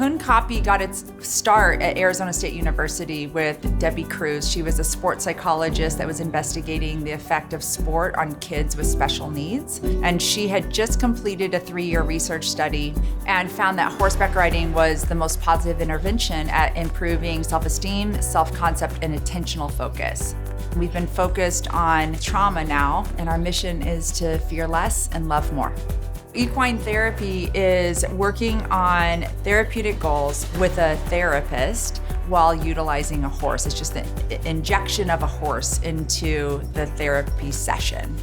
Hunkapi got its start at Arizona State University with Debbie Cruz. She was a sports psychologist that was investigating the effect of sport on kids with special needs. And she had just completed a 3-year research study and found that horseback riding was the most positive intervention at improving self-esteem, self-concept, and attentional focus. We've been focused on trauma now, and our mission is to fear less and love more. Equine therapy is working on therapeutic goals with a therapist while utilizing a horse. It's just an injection of a horse into the therapy session.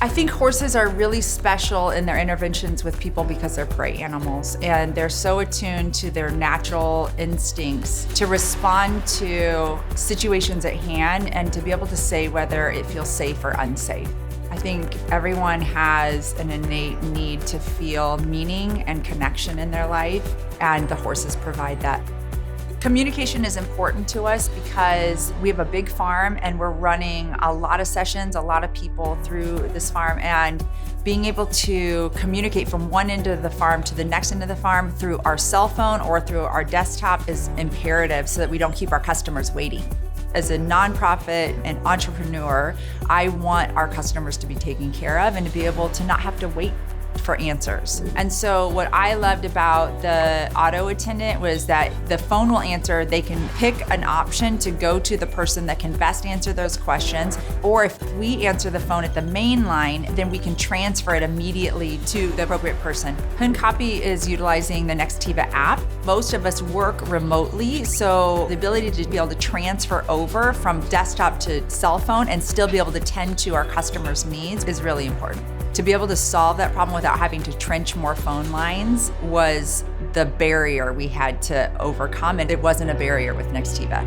I think horses are really special in their interventions with people because they're prey animals, and they're so attuned to their natural instincts to respond to situations at hand and to be able to say whether it feels safe or unsafe. I think everyone has an innate need to feel meaning and connection in their life, and the horses provide that. Communication is important to us because we have a big farm and we're running a lot of sessions, a lot of people through this farm, and being able to communicate from one end of the farm to the next end of the farm through our cell phone or through our desktop is imperative so that we don't keep our customers waiting. As a nonprofit and entrepreneur, I want our customers to be taken care of and to be able to not have to wait for answers. And so what I loved about the Auto Attendant was that the phone will answer. They can pick an option to go to the person that can best answer those questions. Or if we answer the phone at the main line, then we can transfer it immediately to the appropriate person. Hunkapi is utilizing the Nextiva app. Most of us work remotely, so the ability to be able to transfer over from desktop to cell phone and still be able to tend to our customers' needs is really important. To be able to solve that problem without having to trench more phone lines was the barrier we had to overcome, and it wasn't a barrier with Nextiva.